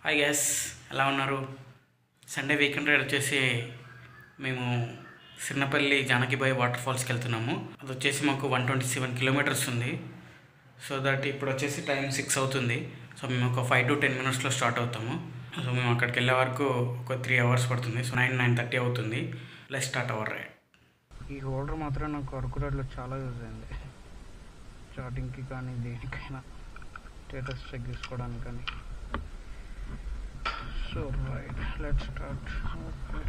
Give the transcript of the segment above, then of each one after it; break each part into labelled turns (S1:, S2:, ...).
S1: Hi gas, ఎలా ఉన్నారు? Sunday weekend ride వచ్చేసి మేము సిన్నపల్లి జానకిబాయి వాటర్ ఫాల్స్కి వెళ్తున్నాము. అది వచ్చేసి మాకు 127 కిలోమీటర్స్ ఉంది. సో దట్ ఇప్పుడు వచ్చేసి టైం 6 అవుతుంది. సో మేము ఒక 5 to 10 minutesలో స్టార్ట్ అవుతాము. సో మేము అక్కడికి వెళ్ళే వరకు ఒక 3 hours పడుతుంది. సో 9:30 అవుతుంది. Let's start our ride. ఈ హోల్డర్ మాత్రం నాకు అరకు రైడ్లో చాలా యూజ్ అయింది. చాటింగ్కి కానీ దేనికైనా స్టేటస్ చెక్ చేసుకోవడానికి కానీ. So right, let's start. Okay.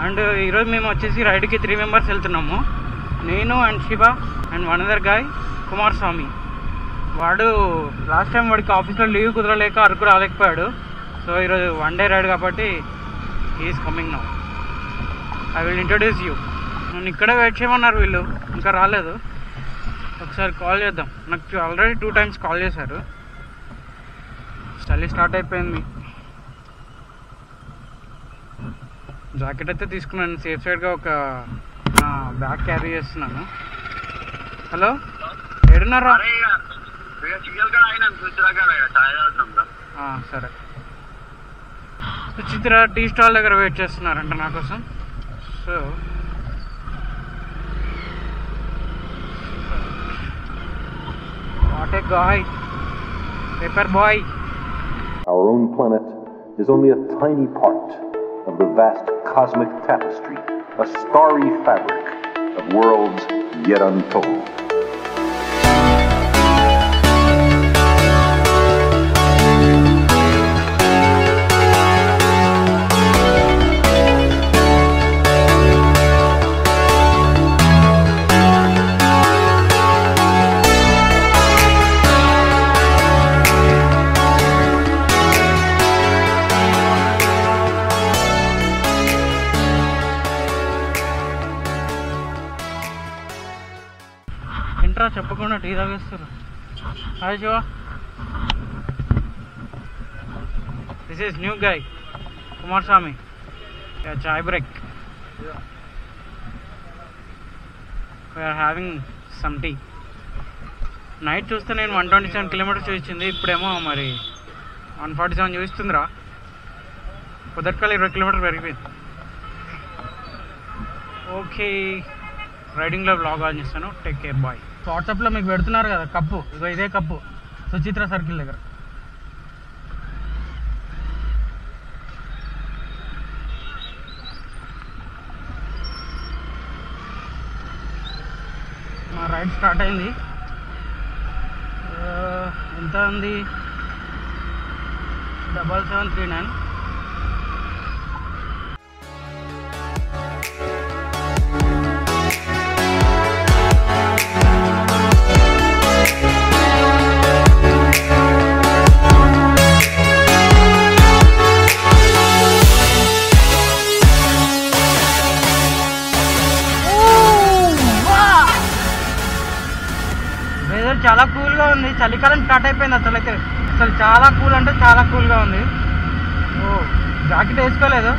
S1: And ఈరోజు మేము వచ్చేసి రైడ్కి 3 members వెళ్తున్నాము. నేను and Shiva and one other guy Kumaraswamy. వాడు లాస్ట్ టైం వాడికి ఆఫీస్లో లీవ్ కుదరలేక అరకు రాలేకపోయాడు. సో ఈరోజు 1 day రైడ్ కాబట్టి is coming now. I will introduce you. నన్ను ఇక్కడే వెయిట్ చేయమన్నారు వీళ్ళు, ఇంకా రాలేదు. ఒకసారి కాల్ చేద్దాం. నాకు ఆల్రెడీ 2 times కాల్ చేశారు. చలి స్టార్ట్ అయిపోయింది. జాకెట్ అయితే తీసుకున్నాను. సేఫ్ సైడ్గా ఒక బ్యాగ్ క్యారీ చేస్తున్నాను. హలో, ఏడున్నారా? సరే. సుచిత్ర టీ స్టాల్ దగ్గర వెయిట్ చేస్తున్నారంట నా కోసం. So what a guy, paper boy.
S2: Our own planet is only a tiny part of the vast cosmic tapestry, a starry fabric of worlds yet untold.
S1: ఏంట్రా చెప్పకుండా tea తాగేస్తారు? Hi Shiva, this is new guy Kumaraswamy. Chai break. We're having some tea. Night చూస్తే నేను 127 kilometers చూపించింది, ఇప్పుడేమో మరి 147 చూపిస్తుందిరా. కుదరకాల 20 kilometers పెరిగిపోయింది. ఓకే, రైడింగ్లో బ్లాగ్ ఆన్ చేస్తాను. Take care, bye. వాట్సాప్లో మీకు పెడుతున్నారు కదా కప్పు, ఇగో ఇదే కప్పు సుచిత్ర సర్కిల్ దగ్గర. మా రైడ్ స్టార్ట్ అయింది. ఎంత ఉంది? 7739. చాలా కూల్గా ఉంది. చలికాలం స్టార్ట్ అయిపోయింది. అసలు చాలా కూల్ అంటే చాలా కూల్గా ఉంది. ఓ, జాకెట్ వేసుకోలేదు.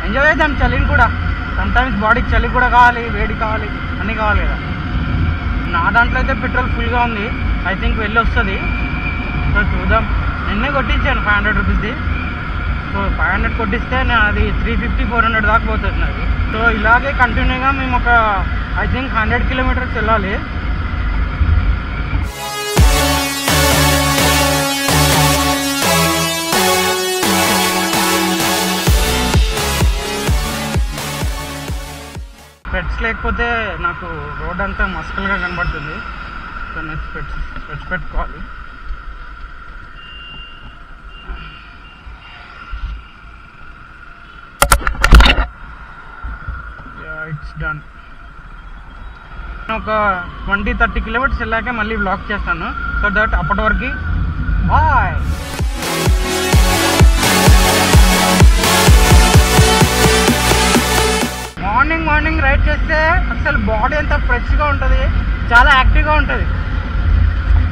S1: ఎంజాయ్ చేద్దాం చలిని కూడా. సమ్టైమ్స్ బాడీకి చలి కూడా కావాలి, వేడి కావాలి, అన్నీ కావాలి కదా. నా దాంట్లో అయితే పెట్రోల్ ఫుల్గా ఉంది. ఐ థింక్ వెళ్ళి వస్తుంది. సో చూద్దాం. నిన్నే కొట్టించాను 500 రూపీస్ది. సో 500 కొట్టిస్తే అది 350-400 దాకా పోతుంది నాది. సో ఇలాగే కంటిన్యూగా మేము ఒక ఐ థింక్ 100 kilometers వెళ్ళాలి. స్పెట్స్ లేకపోతే నాకు రోడ్ అంతా మస్కల్గా కనబడుతుంది. సో నెక్స్ట్ స్పెట్స్ పెట్టుకోవాలి. It's done. ఒక 20-30 kilometers వెళ్ళాక మళ్ళీ బ్లాక్ చేస్తాను. సో దట్ అప్పటి వరకు బాయ్. మార్నింగ్ రైడ్ చేస్తే అసలు బాడీ అంతా ఫ్రెష్గా ఉంటుంది, చాలా యాక్టివ్గా ఉంటుంది.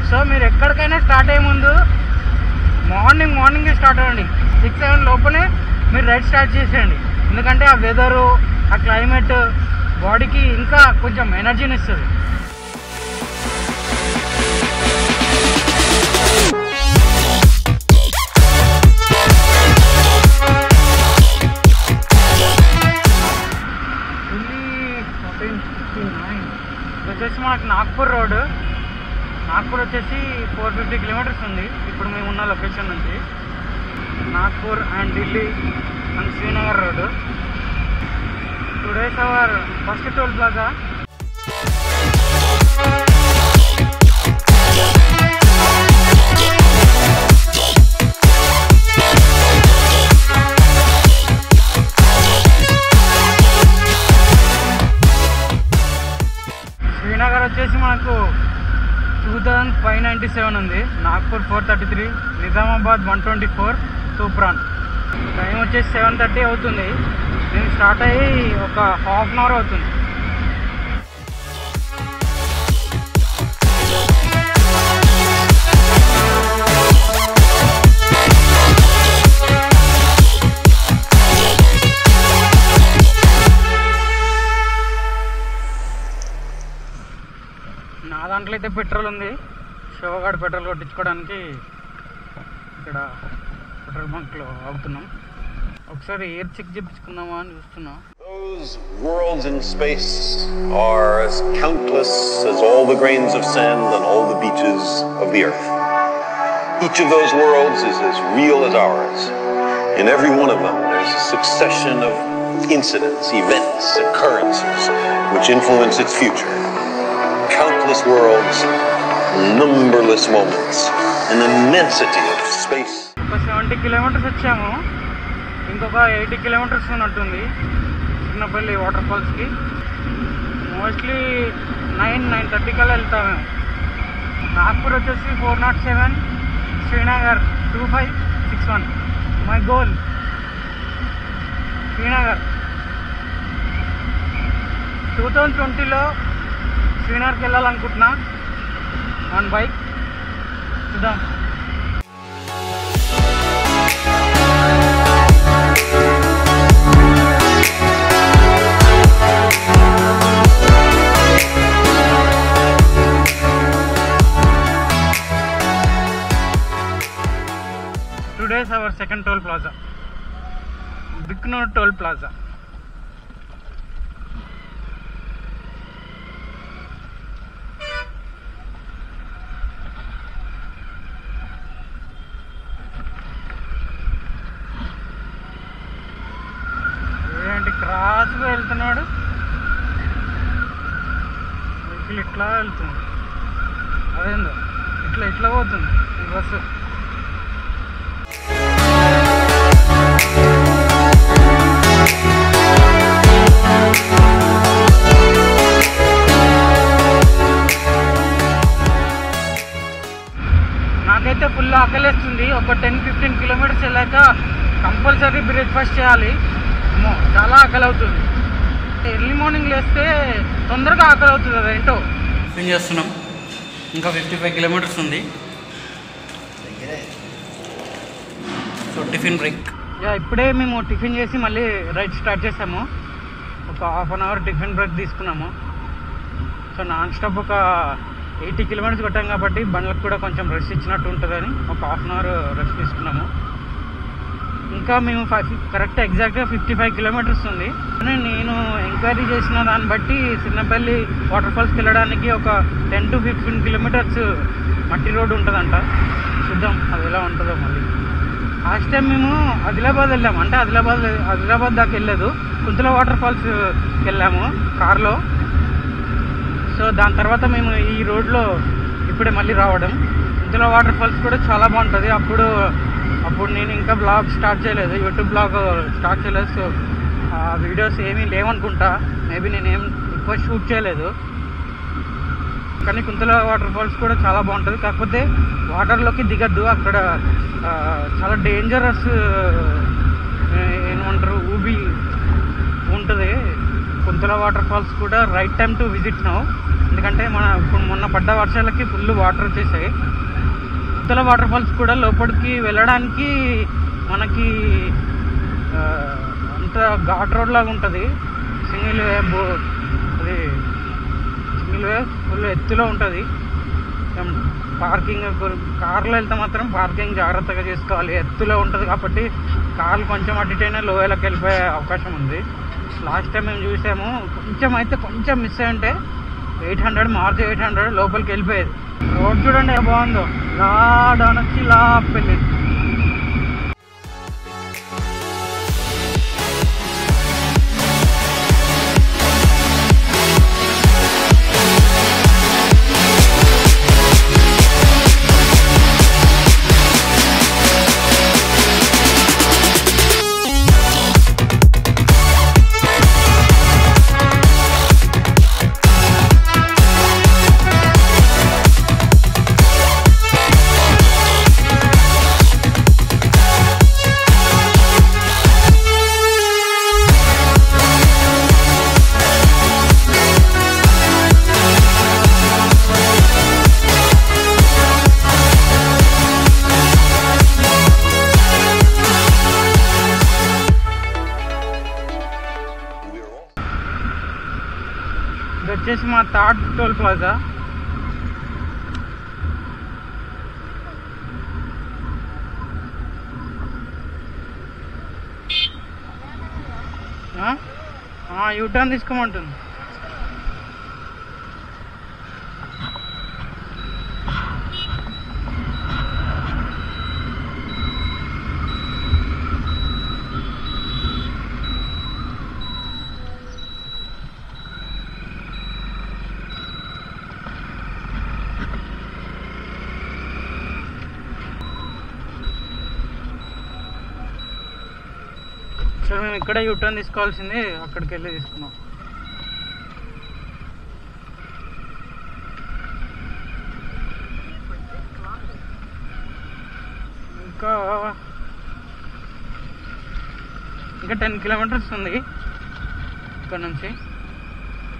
S1: సో మీరు ఎక్కడికైనా స్టార్ట్ అయ్యే ముందు మార్నింగే స్టార్ట్ అవ్వండి. 6-7 లోపలే మీరు రైడ్ స్టార్ట్ చేసేయండి. ఎందుకంటే ఆ వెదరు, ఆ క్లైమేట్ బాడీకి ఇంకా కొంచెం ఎనర్జీని ఇస్తుంది. వచ్చేసి మనకు నాగ్పూర్ రోడ్. నాగ్పూర్ వచ్చేసి 450 కిలోమీటర్స్ ఉంది ఇప్పుడు మేము ఉన్న లొకేషన్ నుంచి. Nagpur and Delhi and Srinagar road. Today's our first toll plaza. Srinagar వచ్చేసి మనకు 2597 ఉంది. నాగ్పూర్ 433, నిజామాబాద్ 124, తూప్రాన్. టైం వచ్చేసి 7:30 అవుతుంది. నేను స్టార్ట్ అయ్యి ఒక హాఫ్ అన్ అవర్ అవుతుంది. నా దాంట్లో అయితే పెట్రోల్ ఉంది. శివగాడు పెట్రోల్ కొట్టించుకోవడానికి ఇక్కడ పెట్రోల్ బంక్లో ఆగుతున్నాం. ఒకసారి ఎయిర్ చెక్ చేయించుకుందామా అని చూస్తున్నా.
S2: Those worlds in space are as countless as all the grains of sand on all the beaches of the earth. Each of those worlds is as real as ours. In every one of them there's a succession of incidents, events, occurrences which influence its future. Countless worlds, numberless moments, an immensity of space.
S1: 70 kilometres వచ్చాము. ఇంకొక 80 kilometres ఉన్నట్టుంది Chinnapalli water ఫాల్స్కి. Mostly 9-9:30 కల్లా వెళ్తాము. నాగ్పూర్ వచ్చేసి 407, Srinagar 2561. My goal Srinagar. 2020లో శ్రీనగర్కి వెళ్ళాలనుకుంటున్నా on bike. చూద్దాం. Today's our second toll plaza, Biknur Toll Plaza. ఏంటి క్రాస్గా వెళ్తున్నాడు, వెహికల్ ఇట్లా వెళ్తుంది. అదేందో ఇట్లా పోతుంది ఈ బస్సు. నాకైతే ఫుల్ ఆకలేస్తుంది. ఒక 10-15 కిలోమీటర్స్ వెళ్ళాక కంపల్సరీ బ్రేక్ఫాస్ట్ చేయాలి. చాలా ఆకలి అవుతుంది. ఎర్లీ మార్నింగ్ లేస్తే తొందరగా ఆకలి అవుతుంది. అది ఏంటో టిఫిన్ చేస్తున్నాం. ఇంకా 55 కిలోమీటర్స్ ఉంది. So tiffin break. ఇప్పుడే మేము టిఫిన్ చేసి మళ్ళీ రైడ్ స్టార్ట్ చేసాము. ఒక half an hour tiffin break తీసుకున్నాము. సో నాన్ స్టాప్ ఒక 80 కిలోమీటర్స్ కొట్టాం కాబట్టి బండ్లకు కూడా కొంచెం రెస్ట్ ఇచ్చినట్టు ఉంటుందని ఒక హాఫ్ అన్ అవర్ రెస్ట్ తీసుకున్నాము. ఇంకా మేము కరెక్ట్ ఎగ్జాక్ట్గా 55 కిలోమీటర్స్ ఉంది. కానీ నేను ఎంక్వైరీ చేసిన దాన్ని బట్టి చిన్నపల్లి వాటర్ ఫాల్స్కి వెళ్ళడానికి ఒక 10-15 కిలోమీటర్స్ మట్టి రోడ్ ఉంటుందంట. చూద్దాం అది ఎలా ఉంటుందో. మళ్ళీ లాస్ట్ టైం మేము ఆదిలాబాద్ వెళ్ళాము. అంటే ఆదిలాబాద్ దాకా వెళ్ళలేదు, కుంతల వాటర్ ఫాల్స్కి వెళ్ళాము కార్లో. సో దాని తర్వాత మేము ఈ రోడ్లో ఇప్పుడే మళ్ళీ రావడం. కుంతల వాటర్ ఫాల్స్ కూడా చాలా బాగుంటుంది. అప్పుడు నేను ఇంకా బ్లాగ్ స్టార్ట్ చేయలేదు, యూట్యూబ్ బ్లాగ్ స్టార్ట్ చేయలేదు. సో ఆ వీడియోస్ ఏమీ లేవనుకుంటా. మేబీ నేనేం ఎక్కువ షూట్ చేయలేదు. కానీ కుంతల వాటర్ ఫాల్స్ కూడా చాలా బాగుంటుంది. కాకపోతే వాటర్లోకి దిగద్దు, అక్కడ చాలా డేంజరస్ ఏమంటారు ఊబి ఉంటుంది. కుంతల వాటర్ ఫాల్స్ కూడా right time to visit now. ఎందుకంటే ఇప్పుడు మొన్న పడ్డ వర్షాలకి ఫుల్ వాటర్ వచ్చేసాయి. ఇవతల వాటర్ ఫాల్స్ కూడా లోపలికి వెళ్ళడానికి మనకి అంత ఘాట్ రోడ్ లాగా ఉంటుంది. సింగిల్ వే అది సింగిల్ వే ఫుల్ ఎత్తులో ఉంటుంది. పార్కింగ్ కార్లో వెళ్తే మాత్రం పార్కింగ్ జాగ్రత్తగా చేసుకోవాలి. ఎత్తులో ఉంటుంది కాబట్టి కార్లు కొంచెం అటుటైనా లోయలోకి వెళ్ళిపోయే అవకాశం ఉంది. లాస్ట్ టైం మేము చూసాము, కొంచెం మిస్ అయి ఉంటే 800 మార్చి 800 లోపలికి వెళ్ళిపోయేది. రోడ్ చూడండి ఎలా బాగుందో, ఇలా డౌనొచ్చి ఇలా వెళ్ళింది. ఇది వచ్చేసి మా థర్డ్ టోల్ ప్లాజా. యూటర్న్ తీసుకోమంటుంది. సరే మేము ఇక్కడ యూటర్న్ తీసుకోవాల్సింది, అక్కడికి వెళ్ళి తీసుకున్నాం. ఇంకా 10 కిలోమీటర్స్ ఉంది ఇక్కడ నుంచి.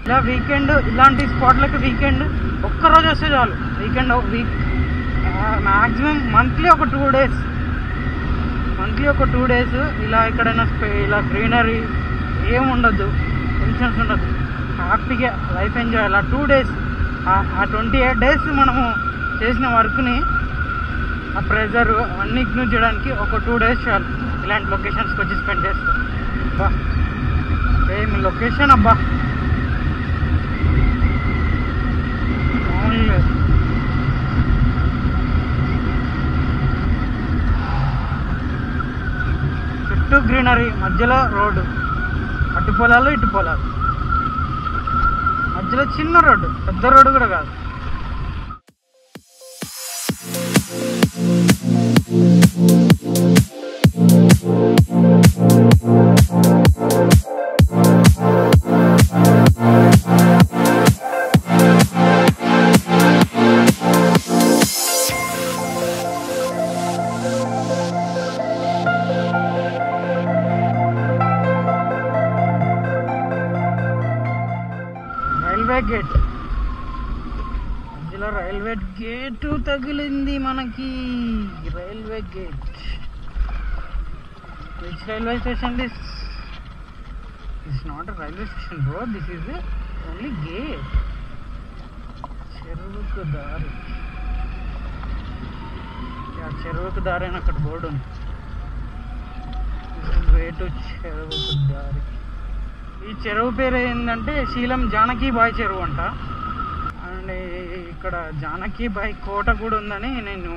S1: ఇలా వీకెండ్ ఇలాంటి స్పాట్లకి వీకెండ్ ఒక్కరోజు వస్తే చాలు. వీకెండ్ మ్యాక్సిమం మంత్లీ ఒక 2 days ఇలా ఎక్కడైనా ఇలా గ్రీనరీ ఏం ఉండదు, టెన్షన్స్ ఉండదు, హ్యాపీగా లైఫ్ ఎంజాయ్. అలా 2 days, ఆ 28 days మనము చేసిన వర్క్ని, ఆ ప్రెజర్ అన్నీ ఇగ్నోర్ చేయడానికి ఒక 2 days చాలు ఇలాంటి లొకేషన్స్కి వచ్చి స్పెండ్ చేస్తాం. అబ్బా ఏమి లొకేషన్ అబ్బా, మామూలు లేదు. చుట్టూ గ్రీనరీ, మధ్యలో రోడ్డు, అటు పొలాలు ఇటు పొలాలు, మధ్యలో చిన్న రోడ్డు, పెద్ద రోడ్డు కూడా కాదు. రైల్వే గేట్, మధ్యలో రైల్వే గేటు తగిలింది మనకి. Railway gate, which railway station this? It's not a railway station bro, this is only gate. చెరువుకు దారి, చెరువుకు దారి అని అక్కడ బోర్డు ఉంది. దిస్ ఇస్ వే టు చెరువుకు దారి. ఈ చెరువు పేరు ఏంటంటే శీలం జానకీబాయి చెరువు అంట. అండ్ ఇక్కడ జానకీబాయి కోట కూడా ఉందని నేను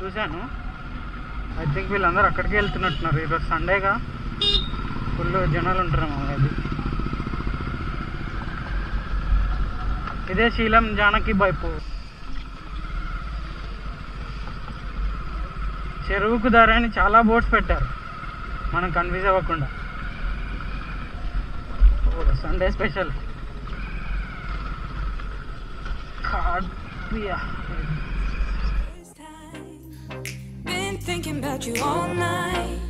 S1: చూశాను. ఐ థింక్ వీళ్ళందరూ అక్కడికి వెళ్తున్నట్టున్నారు. ఈరోజు సండేగా ఫుల్ జనాలు ఉంటారు. అది ఇదే శీలం జానకీబాయి చెరువుకు దారి అని చాలా బోర్డ్స్ పెట్టారు మనం కన్ఫ్యూజ్ అవ్వకుండా. Sunday special.
S3: Been thinking about you all night.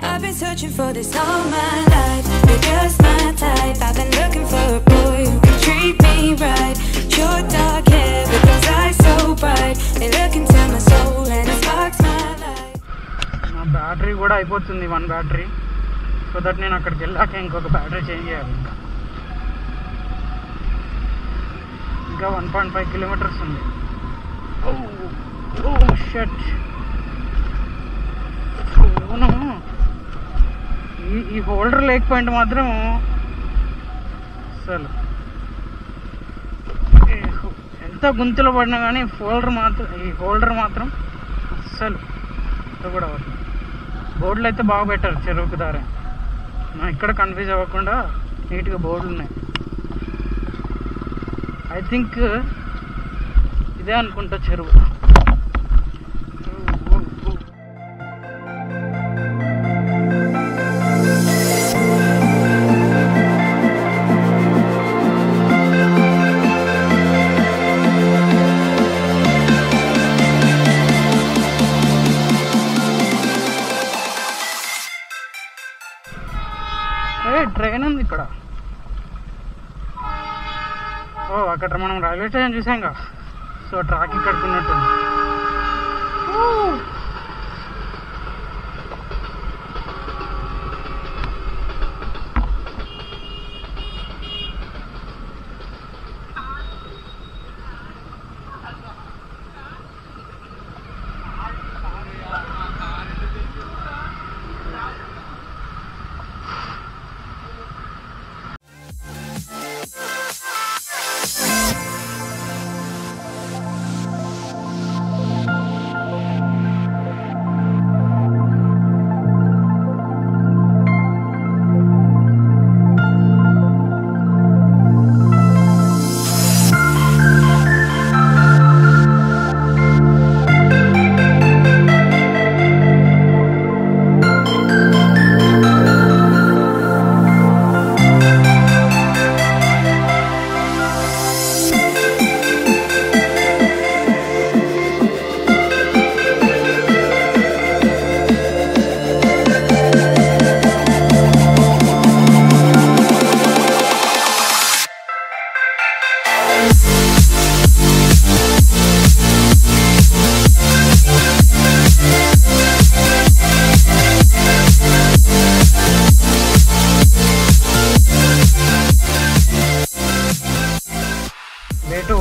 S3: I've been searching for this all my life. You're just my type. I've been looking for a boy who can treat me right. Your dark hair with those eyes so bright. They look into my soul and it sparks my life.
S1: నా battery కూడా అయిపోతుంది, 1 battery. So that నేను అక్కడికి వెళ్ళాక ఇంకొక battery change చేయాలి. ఇంకా 1.5 kilometres ఉంది. షట్. అవును, ఈ హోల్డర్ లేకపోయింటే మాత్రం అసలు ఎంత గుంతలో పడినా కానీ ఈ హోల్డర్ మాత్రం అస్సలు కూడా అవుతుంది. బోర్డులు అయితే బాగా పెట్టారు చెరువుకు దారి. మనం ఇక్కడ కన్ఫ్యూజ్ అవ్వకుండా నీట్గా బోర్డులు ఉన్నాయి. ఐ థింక్ ఇదే అనుకుంటా చెరువు. ట్రైన్ ఉంది ఇక్కడ. అక్కడ మనం రైల్వే స్టేషన్ చూసాం కదా, సో ట్రాక్ ఇక్కడికి ఉన్నట్టుంది.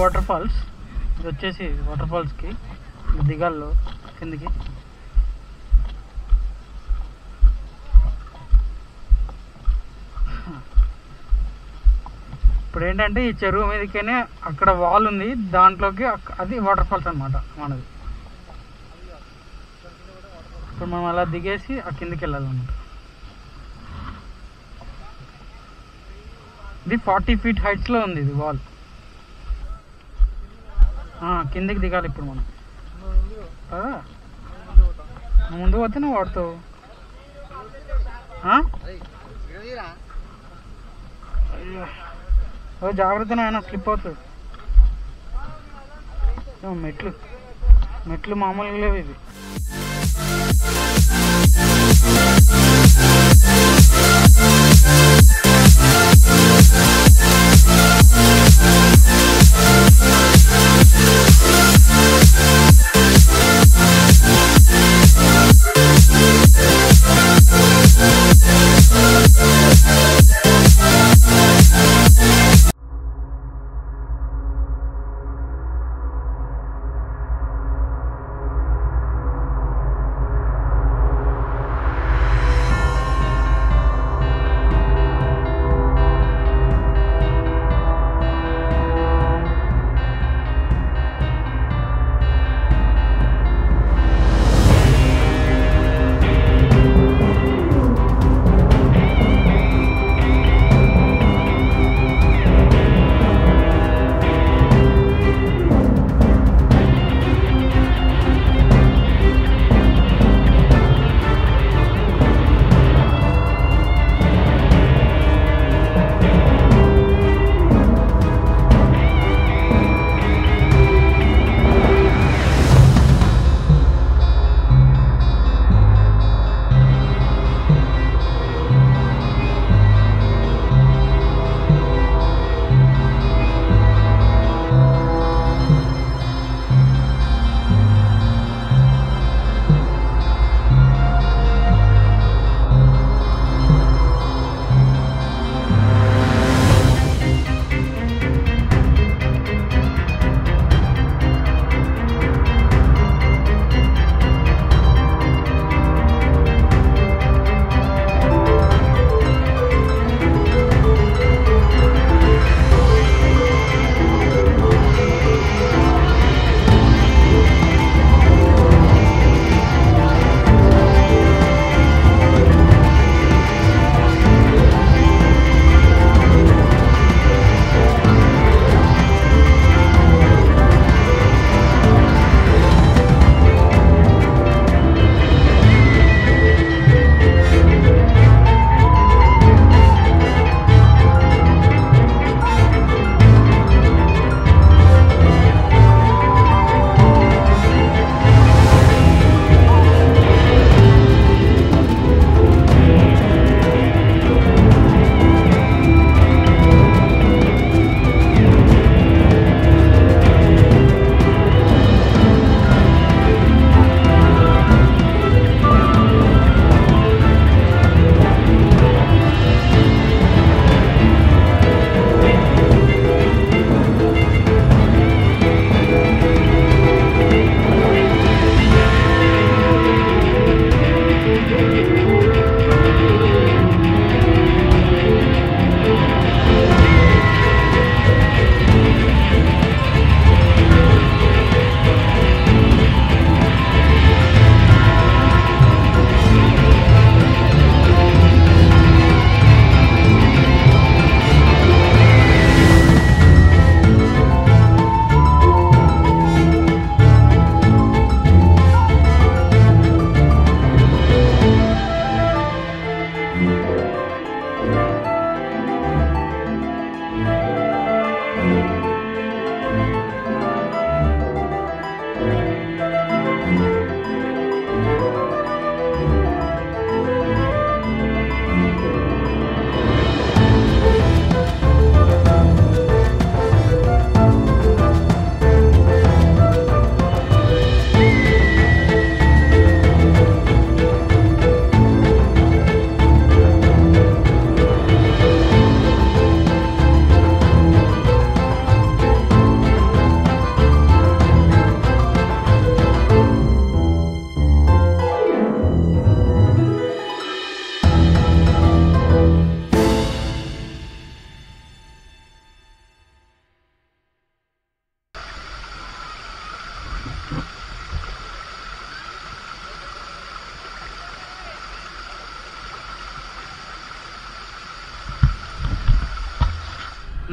S1: Waterfalls. ఇది వచ్చేసి వాటర్ ఫాల్స్కి దిగాల్లో కిందికి. ఇప్పుడు ఏంటంటే ఈ చెరువు మీదకనే అక్కడ వాల్ ఉంది, దాంట్లోకి అది వాటర్ ఫాల్స్ అనమాట మనది. ఇప్పుడు మనం అలా దిగేసి ఆ కిందికి వెళ్ళాలన్నమాట. ఇది 40 feet హైట్స్లో ఉంది ఇది వాల్. కిందికి దిగాలి ఇప్పుడు మనం. ముందు పోతే నువ్వు వాడుతావు. జాగ్రత్త ఆయన స్లిప్ అవుతుంది. మెట్లు మామూలుగా లేవు ఇవి.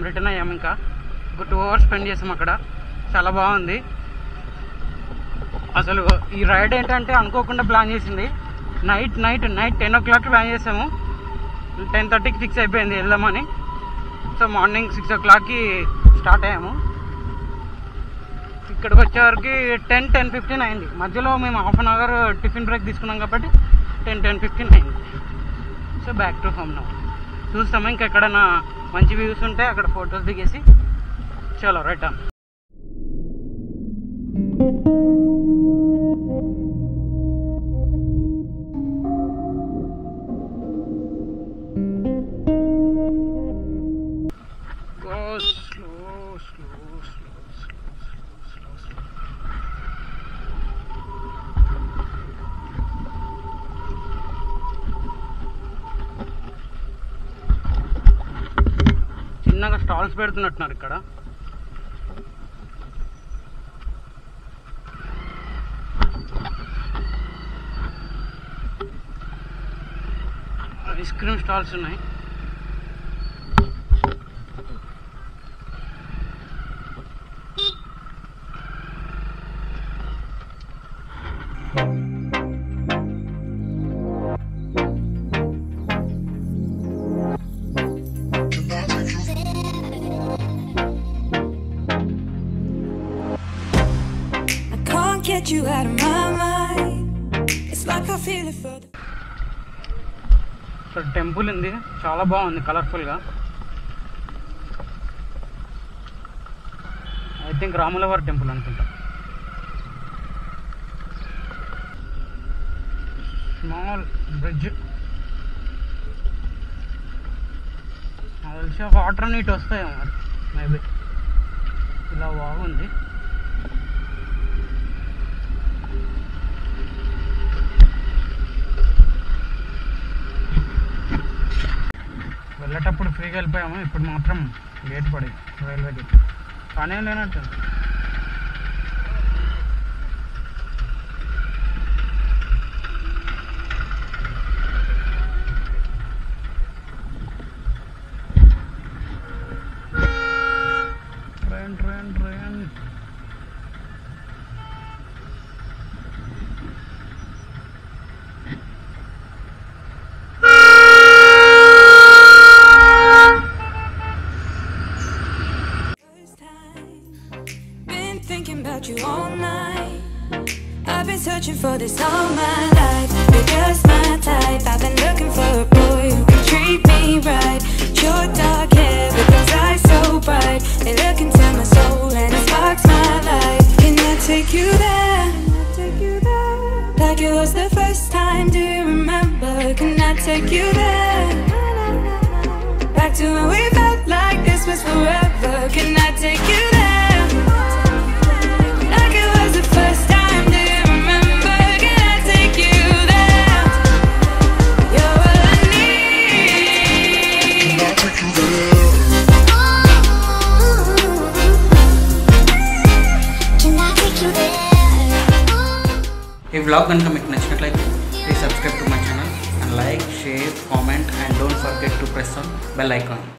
S1: రిటర్న్ అయ్యాము. ఇంకా ఒక 2 hours స్పెండ్ చేసాం అక్కడ. చాలా బాగుంది. అసలు ఈ రైడ్ ఏంటంటే అనుకోకుండా ప్లాన్ చేసింది. నైట్ 10 o'clock ప్లాన్ చేసాము. 10:30కి ఫిక్స్ అయిపోయింది వెళ్దామని. సో మార్నింగ్ 6 o'clockకి స్టార్ట్ అయ్యాము. ఇక్కడికి వచ్చేవరకు 10:15 అయింది. మధ్యలో మేము 1/2 hour టిఫిన్ బ్రేక్ తీసుకున్నాం కాబట్టి 10:15 అయింది. So back to home now. చూస్తాము ఇంకా ఎక్కడైనా మంచి వ్యూస్ ఉంటే అక్కడ ఫొటోస్ దిగేసి చలో రిటర్న్. చిన్నగా స్టాల్స్ పెడుతున్నట్టున్నారు ఇక్కడ. ఐస్ క్రీమ్ స్టాల్స్ ఉన్నాయి.
S3: Get you out of my mind. It's like I feel it for the
S1: so temple ఉంది, చాలా బాగుంది కలర్ఫుల్గా. ఐ థింక్ రాములవారి టెంపుల్ అనుకుంటా. Small bridge. నాకు తెలిసి వాటర్ నీట్ వస్తాయేమో మరి మేబీ. ఇలా బాగుంది. వెళ్ళేటప్పుడు ఫ్రీగా వెళ్ళిపోయాము. ఇప్పుడు మాత్రం గేట్ పడింది, రైల్వే గేట్. పని ఏం లేనట్టు. Train
S3: thinking about you all night. I've been searching for this all my life. You're just my type. I've been looking for a boy who can treat me right. Short dark hair with those eyes so bright. They look into my soul and it sparks my life. Can I take you there? Like it was the first time. Do you remember? Can I take you there? Back to when we felt like this was forever. Can I take you there?
S1: ఈ vlog కనుక మీకు నచ్చినట్లయితే please subscribe to my channel and like, share, comment and don't forget to press on bell icon.